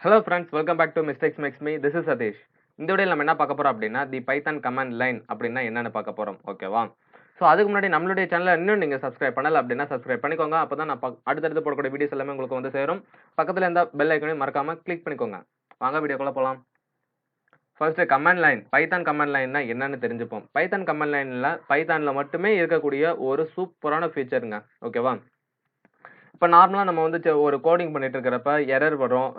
Hello friends, welcome back to Mistakes Makes Me. This is Sathish. இந்த வீடியோல நம்ம என்ன பார்க்க போறோம் அப்படின்னா தி பைத்தான் கமாண்ட் லைன் அப்படின்னா என்னன்னு பார்க்க போறோம். ஓகேவா? ஸோ அதுக்கு முன்னாடி நம்மளுடைய சேனலை இன்னும் நீங்க சப்ஸ்கிரைப் பண்ணல அப்படின்னா சப்ஸ்கிரைப் பண்ணிக்கோங்க. அப்பதான் நான் அடுத்தடுத்து போடக்கூடிய வீடியோஸ் எல்லாமே உங்களுக்கு வந்து சேரும். பக்கத்துல இருந்த பெல் ஐக்கனையும் மறக்காம கிளிக் பண்ணிக்கோங்க. வாங்க வீடியோக்குள்ள போலாம். First command line, Python command லைன்னா என்னன்னு தெரிஞ்சுப்போம். பைத்தான் கமாண்ட் லைன்ல பைத்தான்ல மட்டுமே இருக்கக்கூடிய ஒரு சூப்பரான ஃபீச்சருங்க. ஓகேவா? இப்போ நார்மலாக நம்ம வந்து ஒரு கோடிங் பண்ணிட்டு இருக்கிறப்ப எரர் வரும்.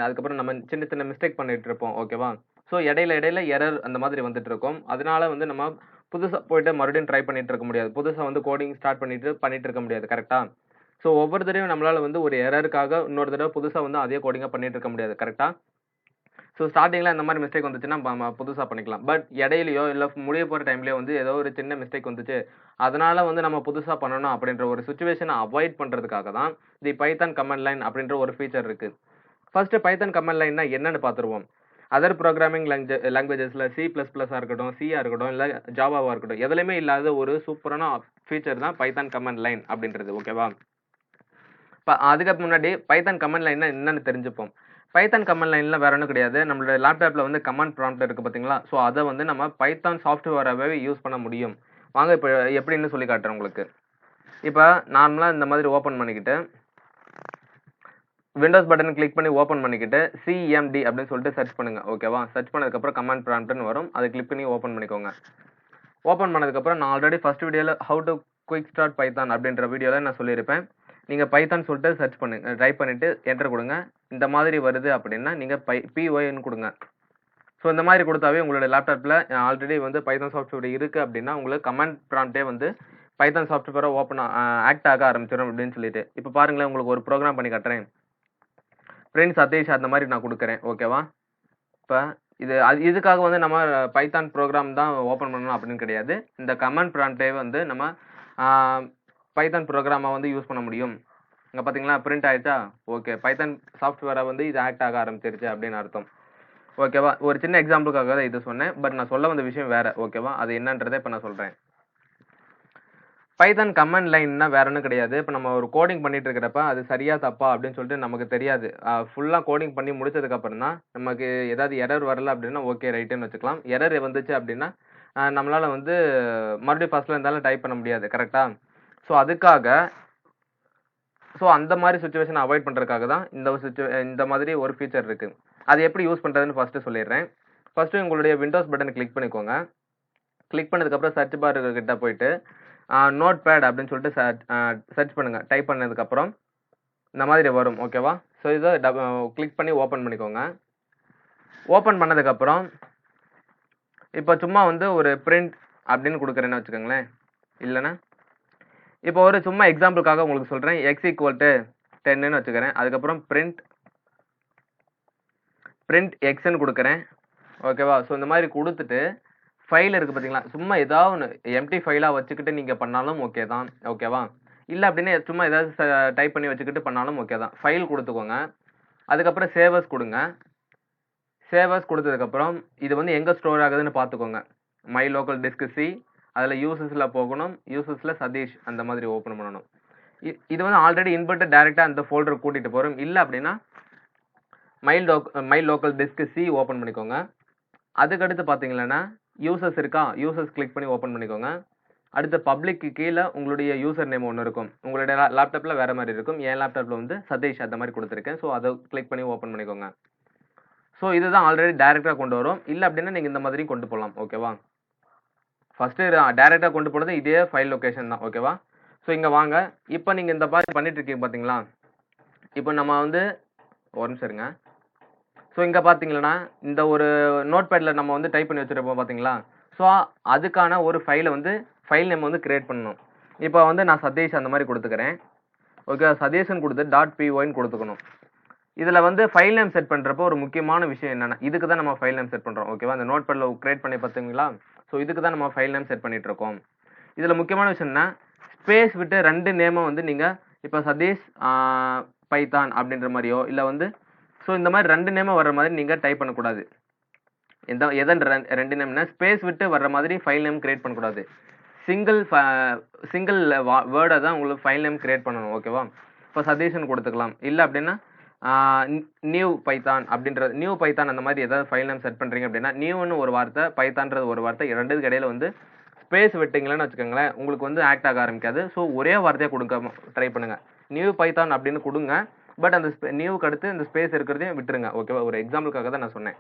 அதுக்கப்புறம் நம்ம சின்ன சின்ன மிஸ்டேக் பண்ணிட்டு இருப்போம். ஓகேவா? ஸோ இடையில எரர் அந்த மாதிரி வந்துட்டு இருக்கும். அதனால வந்து நம்ம புதுசாக போயிட்டு மறுபடியும் ட்ரை பண்ணிட்டு இருக்க முடியாது. புதுசாக வந்து கோடிங் ஸ்டார்ட் பண்ணிட்டு இருக்க முடியாது. கரெக்டா? ஸோ ஒவ்வொரு தடவையும் நம்மளால வந்து ஒரு எரருக்காக இன்னொரு தடவை புதுசாக வந்து அதே கோடிங்காக பண்ணிட்டு இருக்க முடியாது. கரெக்டா? ஸோ ஸ்டார்டிங்கில் இந்த மாதிரி மிஸ்டேக் வந்துச்சுன்னா நம்ம புதுசாக பண்ணிக்கலாம். பட் இடையிலையோ இல்லை முடிய போகிற டைம்லேயோ வந்து ஏதோ ஒரு சின்ன மிஸ்டேக் வந்துச்சு, அதனால வந்து நம்ம புதுசாக பண்ணணும் அப்படின்ற ஒரு சுச்சுவேஷனை அவாய்ட் பண்ணுறதுக்காக தான் தி பைத்தான் கமாண்ட் லைன் அப்படின்ற ஒரு ஃபீச்சர் இருக்கு. ஃபர்ஸ்ட் பைத்தான் கமாண்ட் லைன்னா என்னன்னு பார்த்துருவோம். அதர் ப்ரோக்ராமிங் லாங்குவேஜஸ்ல C++ஆக இருக்கட்டும், சியா இருக்கட்டும், இல்லை ஜாவாவாக இருக்கட்டும், எதுலையுமே இல்லாத ஒரு சூப்பரான ஃபீச்சர் தான் பைத்தான் கமாண்ட் லைன் அப்படின்றது. ஓகேவா? இப்போ அதுக்கு முன்னாடி பைத்தான் கமாண்ட் லைன்னா என்னன்னு தெரிஞ்சுப்போம். பைத்தான் கமாண்ட் லைன்ல வேற ஒன்றும் கிடையாது. நம்மளோட லேப்டாப்ல வந்து கமாண்ட் ப்ராம்ப்ட் இருக்கு பார்த்தீங்களா? ஸோ அதை வந்து நம்ம பைத்தான் சாஃப்ட்வேராகவே யூஸ் பண்ண முடியும். வாங்க இப்போ எப்படின்னு சொல்லி காட்டுறேன் உங்களுக்கு. இப்போ நார்மலாக இந்த மாதிரி ஓப்பன் பண்ணிக்கிட்டு விண்டோஸ் பட்டன் கிளிக் பண்ணி ஓப்பன் பண்ணிக்கிட்டு சிஎம்டி அப்படின்னு சொல்லிட்டு சர்ச் பண்ணுங்க. ஓகேவா? சர்ச் பண்ணதுக்கப்புறம் கமாண்ட் ப்ராம்ப்ட்னு வரும். அதை கிளிக் பண்ணி ஓப்பன் பண்ணிக்கோங்க. ஓப்பன் பண்ணதுக்கப்புறம் நான் ஆல்ரெடி ஃபர்ஸ்ட் வீடியோவில் how to quick start Python அப்படின்ற வீடியோவில் நான் சொல்லியிருப்பேன். நீங்கள் பைத்தான் சொல்லிட்டு சர்ச் பண்ணுங்க, டைப் பண்ணிட்டு என்டர் கொடுங்க. இந்த மாதிரி வருது அப்படின்னா நீங்கள் பிஒய்ன்னு கொடுங்க. ஸோ இந்த மாதிரி கொடுத்தாவே உங்களோட லேப்டாப்பில் ஆல்ரெடி வந்து பைத்தான் சாஃப்ட்வேர் இருக்குது அப்படின்னா உங்களுக்கு கமாண்ட் ப்ராம்ப்டே வந்து பைத்தான் சாஃப்ட்வேரை ஆக்ட் ஆக ஆரம்பிச்சிடும் அப்படின்னு சொல்லிட்டு. இப்போ பாருங்களேன், உங்களுக்கு ஒரு ப்ரோக்ராம் பண்ணி காட்டுறேன். பிரிண்ட் சதீஷ் அந்த மாதிரி நான் கொடுக்குறேன். ஓகேவா? இப்போ இதுக்காக வந்து நம்ம பைத்தான் ப்ரோக்ராம் தான் ஓப்பன் பண்ணணும் அப்படின்னு கிடையாது. இந்த கமாண்ட் ப்ராம்ப்டே வந்து நம்ம பைத்தான் ப்ரோக்ராமை வந்து யூஸ் பண்ண முடியும். இங்கே பார்த்தீங்களா, பிரிண்ட் ஆயிடுச்சா? ஓகே, பைத்தான் சாஃப்ட்வேரை வந்து இது ஆக்ட் ஆக ஆரம்பிச்சிருச்சு அப்படின்னு அர்த்தம். ஓகேவா? ஒரு சின்ன எக்ஸாம்பிளுக்காக தான் இது சொன்னேன். பட் நான் சொல்ல வந்த விஷயம் வேற. ஓகேவா? அது என்னன்றதை இப்போ நான் சொல்கிறேன். பைத்தான் கமாண்ட் லைன்னா வேற ஒன்றும் கிடையாது. இப்போ நம்ம ஒரு கோடிங் பண்ணிட்டு இருக்கிறப்ப அது சரியா தப்பா அப்படின்னு சொல்லிட்டு நமக்கு தெரியாது. ஃபுல்லாக கோடிங் பண்ணி முடிச்சதுக்கப்புறம் தான் நமக்கு ஏதாவது எரர் வரல அப்படின்னா ஓகே ரைட்டுன்னு வச்சுக்கலாம். எரர் வந்துச்சு அப்படின்னா நம்மளால வந்து மறுபடியும் ஃபர்ஸ்ட்ல இருந்தாலும் டைப் பண்ண முடியாது. கரெக்டா? ஸோ அந்த மாதிரி சுச்சுவேஷன் அவாய்ட் பண்ணுறதுக்காக தான் இந்த மாதிரி ஒரு ஃபீச்சர் இருக்கு. அது எப்படி யூஸ் பண்ணுறதுன்னு ஃபர்ஸ்ட் சொல்லிடுறேன். ஃபர்ஸ்ட் உங்களுடைய விண்டோஸ் பட்டனை கிளிக் பண்ணிக்கோங்க. கிளிக் பண்ணதுக்கப்புறம் சர்ச் பார் கிட்ட போயிட்டு நோட் பேட் அப்படின்னு சொல்லிட்டு சர்ச் பண்ணுங்க. டைப் பண்ணதுக்கப்புறம் இந்த மாதிரி வரும். ஓகேவா? ஸோ இதை கிளிக் பண்ணி ஓப்பன் பண்ணிக்கோங்க. ஓப்பன் பண்ணதுக்கப்புறம் இப்போ சும்மா வந்து ஒரு பிரிண்ட் அப்படின்னு கொடுக்குறேன்னு வச்சுக்கோங்களேன். இல்லைன்னா இப்போ ஒரு சும்மா எக்ஸாம்பிளுக்காக உங்களுக்கு சொல்கிறேன். x = 10ன்னு வச்சுக்கிறேன். அதுக்கப்புறம் பிரிண்ட் எக்ஸ்ன்னு கொடுக்குறேன். ஓகேவா? ஸோ இந்த மாதிரி கொடுத்துட்டு ஃபைல் இருக்குது பார்த்தீங்களா, சும்மா ஏதாவது ஒன்று எம்டி ஃபைலாக வச்சுக்கிட்டு நீங்கள் பண்ணாலும் ஓகே தான். ஓகேவா? இல்லை அப்படின்னு சும்மா ஏதாவது டைப் பண்ணி வச்சுக்கிட்டு பண்ணாலும் ஓகே தான். ஃபைல் கொடுத்துக்கோங்க. அதுக்கப்புறம் சேவஸ் கொடுங்க. சேவஸ் கொடுத்ததுக்கப்புறம் இது வந்து எங்கே ஸ்டோர் ஆகுதுன்னு பார்த்துக்கோங்க. மை லோக்கல் டிஸ்க் சி, அதில் யூசஸில் போகணும். யூசஸில் சதீஷ் அந்த மாதிரி ஓப்பன் பண்ணணும். இது வந்து ஆல்ரெடி இன்புட்டு டேரெக்டாக அந்த ஃபோல்டர் கூட்டிகிட்டு போகிறோம். இல்லை அப்படின்னா my local disk C open பண்ணிக்கோங்க. அதுக்கடுத்து பார்த்தீங்கன்னா யூசர்ஸ் இருக்கா, யூசர்ஸ் கிளிக் பண்ணி ஓப்பன் பண்ணிக்கோங்க. அடுத்து பப்ளிக்கு கீழே உங்களுடைய யூசர் நேம் ஒன்று இருக்கும். உங்களுடைய லேப்டாப்பில் வேறு மாதிரி இருக்கும். என் லேப்டாப்பில் வந்து சதீஷ் அந்த மாதிரி கொடுத்துருக்கேன். ஸோ அதை கிளிக் பண்ணி ஓப்பன் பண்ணிக்கோங்க. ஸோ இதுதான் ஆல்ரெடி டேரெக்டாக கொண்டு வரும். இல்லை அப்படின்னா நீங்கள் இந்த மாதிரி கொண்டு போகலாம். ஓகேவா? ஃபஸ்ட்டு டேரெக்டாக கொண்டு போகிறது இதே ஃபைல் லொக்கேஷன் தான். ஓகேவா? ஸோ இங்கே வாங்க. இப்போ நீங்கள் இந்த மாதிரி பண்ணிட்டு இருக்கீங்க பார்த்தீங்களா? இப்போ நம்ம வந்து ஒரு நிமிஷம் இருங்க. ஸோ இங்கே பார்த்தீங்கன்னா இந்த ஒரு நோட் பேடில் நம்ம வந்து டைப் பண்ணி வச்சுருப்போம் பார்த்தீங்களா? ஸோ அதுக்கான ஒரு ஃபைல் நேம் வந்து கிரியேட் பண்ணணும். இப்போ வந்து நான் சதீஷ் அந்த மாதிரி கொடுத்துக்கிறேன். ஓகே, சதீஷ்னு கொடுத்து .pyன்னு கொடுத்துக்கணும். இதில் வந்து ஃபைல் நேம் செட் பண்ணுறப்போ ஒரு முக்கியமான விஷயம் என்னென்னா, இதுக்கு தான் நம்ம ஃபைல் நேம் செட் பண்ணுறோம். ஓகேவா? அந்த நோட் பேடில் கிரியேட் பண்ணி பார்த்தீங்களா? ஸோ இதுக்கு தான் நம்ம ஃபைல் நேம் செட் பண்ணிட்டு இருக்கோம். இதில் முக்கியமான விஷயம் என்ன, ஸ்பேஸ் விட்டு 2 நேமை வந்து நீங்கள் இப்போ சதீஷ் பைத்தான் அப்படின்ற மாதிரியோ இல்லை வந்து ஸோ இந்த மாதிரி 2 நேமை வர்ற மாதிரி நீங்கள் டைப் பண்ணக்கூடாது. எதன் 2 நேம்னா ஸ்பேஸ் விட்டு வர்ற மாதிரி ஃபைல் நேம் கிரியேட் பண்ணக்கூடாது. சிங்கிள் வேர்டை தான் உங்களுக்கு ஃபைல் நேம் கிரியேட் பண்ணணும். ஓகேவா? இப்போ சதீஷ்னு கொடுத்துக்கலாம். இல்லை அப்படின்னா நியூ பைத்தான் அப்படின்ற நியூ பைத்தான் அந்த மாதிரி ஏதாவது ஃபைல் நேம் செட் பண்ணுறீங்க அப்படின்னா நியூன்னு ஒரு வார்த்தை பைத்தான்றது ஒரு வார்த்தை ரெண்டுக்கு இடையில வந்து ஸ்பேஸ் விட்டிங்களேன்னு வச்சுக்கோங்களேன் உங்களுக்கு வந்து ஆக்ட் ஆக ஆரம்பிக்காது. ஸோ ஒரே வார்த்தையாக கொடுக்க ட்ரை பண்ணுங்கள். நியூ பைத்தான் அப்படின்னு கொடுங்க. பட் அந்த நியூவுக்கு அடுத்து இந்த ஸ்பேஸ் இருக்கிறதையும் விட்டுருங்க. ஓகேவா? ஒரு எக்ஸாம்பிளுக்காக தான் நான் சொன்னேன்.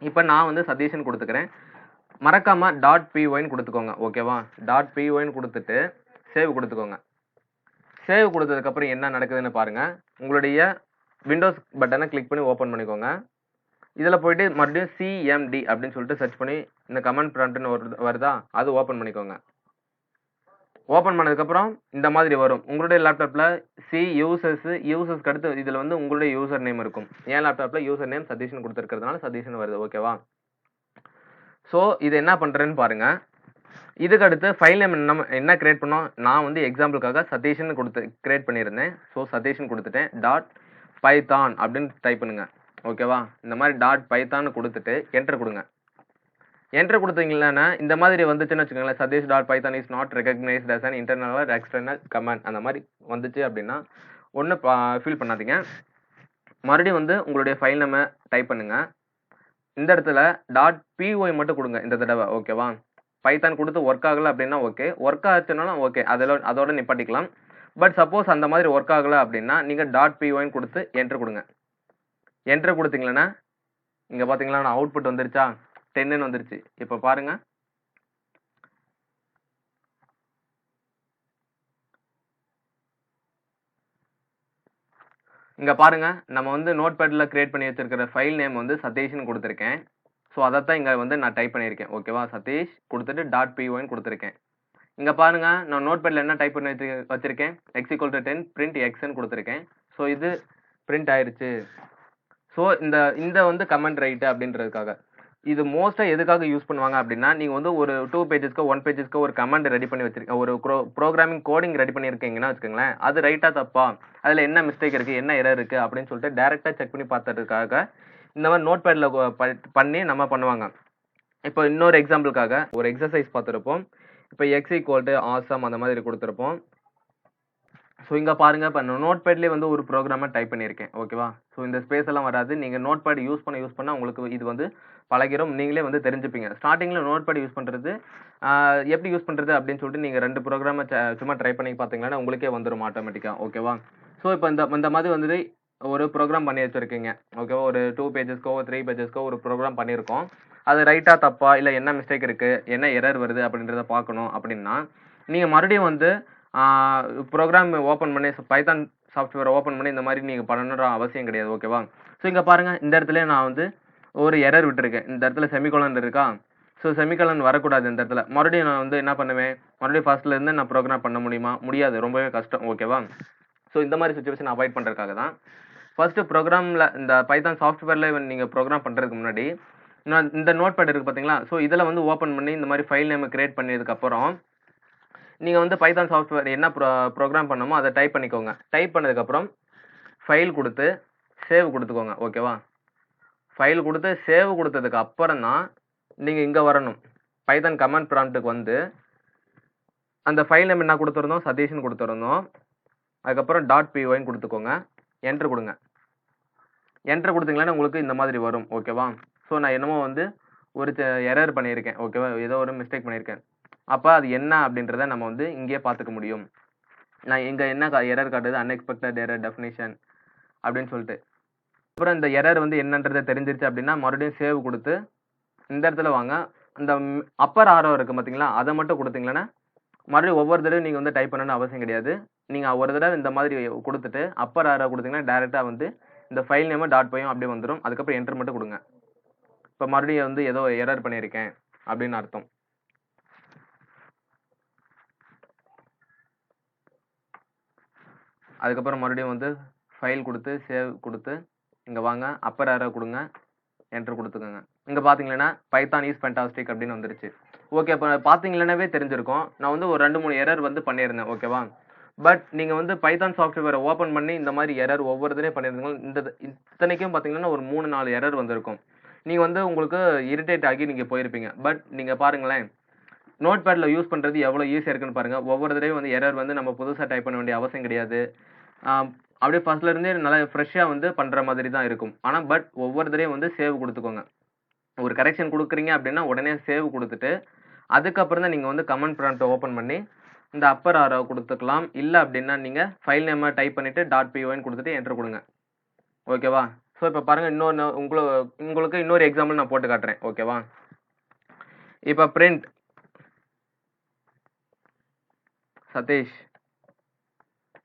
இப்போ நான் வந்து சதீஷ்னு கொடுத்துக்கிறேன். மறக்காமல் .pyன்னு கொடுத்துக்கோங்க. ஓகேவா? .pyன்னு கொடுத்துட்டு சேவ் கொடுத்துக்கோங்க. சேவ் கொடுத்ததுக்கப்புறம் என்ன நடக்குதுன்னு பாருங்கள். உங்களுடைய விண்டோஸ் பட்டனை கிளிக் பண்ணி ஓப்பன் பண்ணிக்கோங்க. இதில் போயிட்டு மறுபடியும் சிஎம்டி அப்படின்னு சொல்லிட்டு சர்ச் பண்ணி இந்த கமெண்ட் ப்ராம்ப்ட்னு வருதா, அது ஓப்பன் பண்ணிக்கோங்க. ஓப்பன் பண்ணதுக்கப்புறம் இந்த மாதிரி வரும். உங்களுடைய லேப்டாப்பில் யூசர்ஸ்க்கு அடுத்து இதில் வந்து உங்களுடைய யூசர் நேம் இருக்கும். என் லேப்டாப்பில் யூசர் நேம் சதீஷ்னு கொடுத்துருக்கிறதுனால சதீஷ்னு வருது. ஓகேவா? ஸோ இது என்ன பண்ணுறேன்னு பாருங்கள். இதுக்கு அடுத்து ஃபைல் நேம் என்ன கிரியேட் பண்ணோம், நான் வந்து எக்ஸாம்பிளுக்காக சதீஷ்னு கிரியேட் பண்ணியிருந்தேன். ஸோ சதீஷ்னு கொடுத்துட்டேன். .python அப்படின்னு டைப் பண்ணுங்க. ஓகேவா? இந்த மாதிரி .python கொடுத்துட்டு என்டர் கொடுங்க. என்டர் கொடுத்தீங்கன்னா இந்த மாதிரி வந்துச்சுன்னு வச்சுக்கோங்களேன். Satish .python is not recognised as an internal or external command அந்த மாதிரி வந்துச்சு அப்படின்னா ஒன்றும் ஃபீல் பண்ணாதீங்க. மறுபடியும் வந்து உங்களுடைய ஃபைல் நேமை டைப் பண்ணுங்க. இந்த இடத்துல .py மட்டும் கொடுங்க இந்த தடவை. ஓகேவா? பைத்தான் கொடுத்து ஒர்க் ஆகலை அப்படின்னா ஓகே, ஒர்க் ஆச்சுனாலும் ஓகே, அதோட நிப்பாட்டிக்கலாம். பட் சப்போஸ் அந்த மாதிரி ஒர்க் ஆகலை அப்படின்னா நீங்கள் .pyன்னு கொடுத்து என்டர் கொடுங்க. என்டர் கொடுத்தீங்கன்னா இங்கே பார்த்தீங்களா நான் அவுட்புட் வந்துருச்சா, 10ன்னு வந்துருச்சு. இப்போ பாருங்க. இங்கே பாருங்க, நம்ம வந்து நோட்பேடில் கிரியேட் பண்ணி வச்சிருக்கிற ஃபைல் நேம் வந்து சதீஷ்னு கொடுத்துருக்கேன். ஸோ அதைத்தான் இங்கே வந்து நான் டைப் பண்ணியிருக்கேன். ஓகேவா? சதீஷ் கொடுத்துட்டு .pyன்னு கொடுத்துருக்கேன். இங்கே பாருங்க, நான் நோட்பேடில் என்ன டைப் பண்ணி வச்சிருக்கேன், x=10 print xன்னு கொடுத்துருக்கேன். ஸோ இது பிரிண்ட் ஆயிருச்சு. ஸோ இந்த வந்து கமெண்ட் ரைட்டு அப்படின்றதுக்காக இது மோஸ்ட்டாக எதுக்காக யூஸ் பண்ணுவாங்க அப்படின்னா, நீங்கள் வந்து ஒரு 2 பேஜஸ்க்கோ 1 பேஜஸ்க்கோ ஒரு கமெண்ட் ரெடி பண்ணி வச்சிருக்கீங்க, ஒரு ப்ரோக்ராமிங் கோடிங் ரெடி பண்ணியிருக்கீங்கன்னா வச்சுக்கோங்களேன், அது ரைட்டாக தப்பா, அதில் என்ன மிஸ்டேக் இருக்குது, என்ன எரர் இருக்குது அப்படின்னு சொல்லிட்டு டேரெக்டாக செக் பண்ணி பார்த்துறதுக்காக இந்த மாதிரி நோட்பேடில் பண்ணி நம்ம பண்ணுவாங்க. இப்போ இன்னொரு எக்ஸாம்பிளுக்காக ஒரு எக்ஸசைஸ் பார்த்துருப்போம். இப்போ x=awesome அந்த மாதிரி கொடுத்துருப்போம். ஸோ இங்கே பாருங்கள், இப்போ நோட்பேட்லேயே வந்து ஒரு ப்ரோக்ராமை டைப் பண்ணியிருக்கேன். ஓகேவா? ஸோ இந்த ஸ்பேஸ் எல்லாம் வராது. நீங்கள் நோட்பேட் யூஸ் பண்ண உங்களுக்கு இது வந்து பழகிரும். நீங்களே வந்து தெரிஞ்சுப்பீங்க. ஸ்டார்டிங்கில் நோட்பேட் யூஸ் பண்ணுறது எப்படி யூஸ் பண்ணுறது அப்படின்னு சொல்லிட்டு நீங்கள் 2 ப்ரோக்ராமை சும்மா ட்ரை பண்ணி பார்த்தீங்கன்னா உங்களுக்கே வந்துடும் ஆட்டோமேட்டிக்காக. ஓகேவா? ஸோ இப்போ இந்த மாதிரி வந்துட்டு ஒரு ப்ரோக்ராம் பண்ணி வச்சுருக்கீங்க. ஓகேவா? ஒரு 2 பேஜஸ்க்கோ 3 பேஜஸ்க்கோ ஒரு ப்ரோக்ராம் பண்ணியிருக்கோம். அது ரைட்டாக தப்பா, இல்லை என்ன மிஸ்டேக் இருக்குது, என்ன எரர் வருது அப்படின்றத பார்க்கணும் அப்படின்னா நீங்கள் மறுபடியும் வந்து ப்ரோக்ராம் ஓப்பன் பண்ணி பைத்தான் சாஃப்ட்வேரை ஓப்பன் பண்ணி இந்த மாதிரி நீங்கள் பண்ணணுன்ற அவசியம் கிடையாது. ஓகேவா? ஸோ இங்கே பாருங்கள், இந்த இடத்துல நான் வந்து ஒரு எரர் விட்டுருக்கேன். இந்த இடத்துல செமிகோலன் இருக்கா, ஸோ செமிகோலன் வரக்கூடாது. இந்த இடத்துல மறுபடியும் நான் வந்து என்ன பண்ணுவேன், மறுபடியும் ஃபர்ஸ்ட்லேருந்து நான் ப்ரோக்ராம் பண்ண முடியுமா, முடியாது, ரொம்பவே கஷ்டம். ஓகேவா? ஸோ இந்த மாதிரி சுச்சுவேஷன் அவாய்ட் பண்ணுறதுக்காக தான் ஃபர்ஸ்ட்டு ப்ரோக்ராமில் இந்த பைத்தான் சாஃப்ட்வேரில் நீங்கள் ப்ரோக்ராம் பண்ணுறதுக்கு முன்னாடி இந்த நோட்பேட் இருக்குது பார்த்தீங்களா, ஸோ இதில் வந்து ஓப்பன் பண்ணி இந்த மாதிரி ஃபைல் நேம் கிரியேட் பண்ணதுக்கப்புறம் நீங்கள் வந்து பைத்தான் சாஃப்ட்வேர் என்ன ப்ரோக்ராம் பண்ணணுமோ அதை டைப் பண்ணிக்கோங்க. டைப் பண்ணதுக்கப்புறம் ஃபைல் கொடுத்து சேவ் கொடுத்துக்கோங்க. ஓகேவா? ஃபைல் கொடுத்து சேவ் கொடுத்ததுக்கு அப்புறம் தான் நீங்கள் இங்கே வரணும். பைத்தான் கமெண்ட் ப்ராம்ப்ட்டுக்கு வந்து அந்த ஃபைல் நேம் என்ன கொடுத்துருந்தோம், சதீஷ்னு கொடுத்துருந்தோம். அதுக்கப்புறம் .pyன்னு கொடுத்துக்கோங்க. என்ட்ரு கொடுங்க. என்ட்ரு கொடுத்தீங்கன்னா உங்களுக்கு இந்த மாதிரி வரும். ஓகேவா? ஸோ நான் என்னமோ வந்து ஒரு எரர் பண்ணியிருக்கேன். ஓகேவா? ஏதோ ஒரு மிஸ்டேக் பண்ணியிருக்கேன். அப்போ அது என்ன அப்படின்றத நம்ம வந்து இங்கேயே பார்த்துக்க முடியும். நான் இங்கே என்ன எரர் காட்டுது, அன்எக்ஸ்பெக்டட் எரர் டெஃபினிஷன் அப்படின்னு சொல்லிட்டு. அப்புறம் இந்த எரர் வந்து என்னன்றதை தெரிஞ்சிருச்சு அப்படின்னா மறுபடியும் சேவ் கொடுத்து இந்த இடத்துல வாங்க. அந்த அப்பர் ஆரோ இருக்குது பார்த்தீங்களா, அதை மட்டும் கொடுத்தீங்கன்னா மறுபடியும் ஒவ்வொரு தடவை நீங்கள் வந்து டைப் பண்ணணும்னு அவசியம் கிடையாது. நீங்கள் ஒரு தடவை இந்த மாதிரி கொடுத்துட்டு அப்பர் ஆரோ கொடுத்தீங்கன்னா டேரெக்டாக வந்து இந்த ஃபைல் நேமு .pyயும் அப்படியே வந்துடும். அதுக்கப்புறம் என்டர் மட்டும் கொடுங்க. இப்போ மறுபடியும் வந்து ஏதோ எரர் பண்ணியிருக்கேன் அப்படின்னு அர்த்தம். அதுக்கப்புறம் மறுபடியும் வந்து ஃபைல் கொடுத்து சேவ் கொடுத்து இங்கே வாங்க, அப்பர் ஆரோ கொடுங்க, என்டர் கொடுத்துக்கோங்க. இங்கே பார்த்தீங்கன்னா பைத்தான் இஸ் ஃபேண்டாஸ்டிக் அப்படின்னு வந்துருச்சு. ஓகே, இப்போ பார்த்தீங்கன்னாவே தெரிஞ்சிருக்கும் நான் வந்து ஒரு 2-3 எரர் வந்து பண்ணியிருந்தேன். ஓகேவா? பட் நீங்கள் வந்து பைத்தான் சாஃப்ட்வேரை ஓப்பன் பண்ணி இந்த மாதிரி எரர் ஒவ்வொரு தடவையும் பண்ணியிருந்தீங்க. இத்தனைக்கும் பார்த்தீங்கன்னா ஒரு 3-4 எரர் வந்திருக்கும். நீங்கள் வந்து உங்களுக்கு இரிட்டேட் ஆகி நீங்கள் போயிருப்பீங்க. பட் நீங்கள் பாருங்களேன், நோட்பேடில் யூஸ் பண்ணுறது எவ்வளோ ஈஸியாக இருக்குன்னு பாருங்கள். ஒவ்வொரு தடவையும் வந்து எரர் வந்து நம்ம புதுசாக டைப் பண்ண வேண்டிய அவசியம் கிடையாது. அப்படியே ஃபர்ஸ்ட்ல இருந்தே நல்லா ஃப்ரெஷ்ஷா வந்து பண்ற மாதிரி தான் இருக்கும். ஆனா பட் ஒவ்வொரு தடவையும் வந்து சேவ் குடுத்துக்கோங்க. ஒரு கரெக்ஷன் குடுக்குறீங்க அப்படின்னா, உடனே சேவ் குடுத்துட்டு, அதுக்கப்புறம் தான் நீங்க வந்து கமெண்ட் ப்ராம்ப்ட்ட ஓப்பன் பண்ணி, இந்த அப்பர் ஆரோ குடுத்துக்கலாம். இல்ல அப்படின்னா, நீங்க ஃபைல் நேம டைப் பண்ணிட்டு .pyன்னு குடுத்துட்டு என்டர் குடுங்க. ஓகேவா? ஸோ இப்ப பாருங்க இன்னொன்னு உங்களுக்கு இன்னொரு எக்ஸாம்பிள் நான் போட்டு காட்டுறேன். ஓகேவா? இப்ப பிரிண்ட் சதீஷ்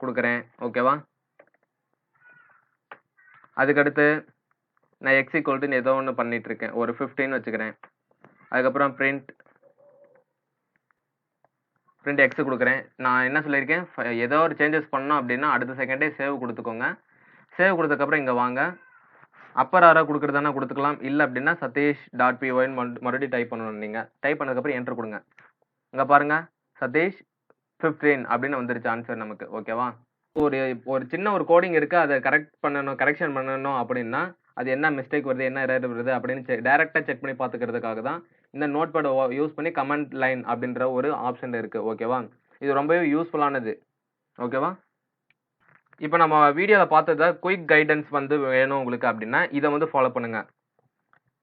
குடுக்குறேன். ஓகேவா? அதுக்கடுத்து நான் எக்ஸ் ஈக்குவல் டூன்னு ஏதோ ஒண்ணு பண்ணிட்டு இருக்கேன். ஒரு 15 வச்சுக்கிறேன். அதுக்கப்புறம் பிரிண்ட் எக்ஸ் குடுக்குறேன். நான் என்ன சொல்லியிருக்கேன், ஏதோ ஒரு சேஞ்சஸ் பண்ணோம் அப்படின்னா, அடுத்த செகண்டே சேவ் குடுத்துக்கோங்க. சேவ் குடுத்ததுக்கப்புறம் இங்க வாங்க. அப்பர் ஆரோ குடுக்குறதுனா குடுத்துக்கலாம். இல்ல அப்படின்னா சதீஷ்.pyன்னு மறுபடியும் டைப் பண்ணணும் நீங்க. டைப் பண்ணதுக்கப்புறம் என்டர் குடுங்க. இங்க பாருங்க, சதீஷ் 15 அப்படின்னு வந்துருச்சு ஆன்சர் நமக்கு. ஓகேவா? ஒரு ஒரு சின்ன ஒரு கோடிங் இருக்கு. அத கரெக்ஷன் பண்ணணும் அப்படின்னா, அது என்ன மிஸ்டேக் வருது, என்ன எரர் வருது அப்படின்னு டைரக்ட்டா செக் பண்ணி பாத்துக்கிறதுக்காக தான் இந்த நோட்பேட யூஸ் பண்ணி கமெண்ட் லைன் அப்படின்ற ஒரு ஆப்ஷன் இருக்கு. ஓகேவா? இது ரொம்பவே யூஸ்ஃபுல்லானது. ஓகேவா? இப்ப நம்ம வீடியோல பார்த்தத குயிக் கைடன்ஸ் வந்து வேணும் உங்களுக்கு அப்படின்னா, இத வந்து ஃபாலோ பண்ணுங்க.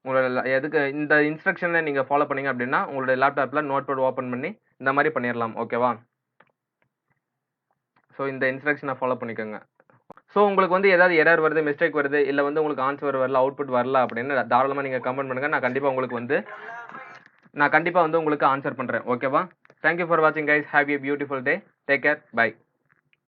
உங்களோட எதுக்கு இந்த இன்ஸ்ட்ரக்ஷன நீங்க ஃபாலோ பண்ணீங்க அப்படின்னா, உங்களுடைய லேப்டாப்ல நோட்பேட் ஓப்பன் பண்ணி இந்த மாரி பண்ணிறலாம். ஓகேவா? ஸோ இந்த இன்ஸ்ட்ரக்ஷன ஃபாலோ பண்ணிக்கோங்க. ஸோ உங்களுக்கு வந்து ஏதாவது எரர் வருது, மிஸ்டேக் வருது, இல்ல வந்து உங்களுக்கு ஆன்சர் வரல, அவுட்புட் வரல அப்படின்னு தாராளமா நீங்க கமெண்ட் பண்ணுங்க. நான் கண்டிப்பா வந்து உங்களுக்கு ஆன்சர் பண்றேன். ஓகேவா? தேங்க் யூ ஃபார் வாட்சிங் guys. Have a beautiful day. Take care. By.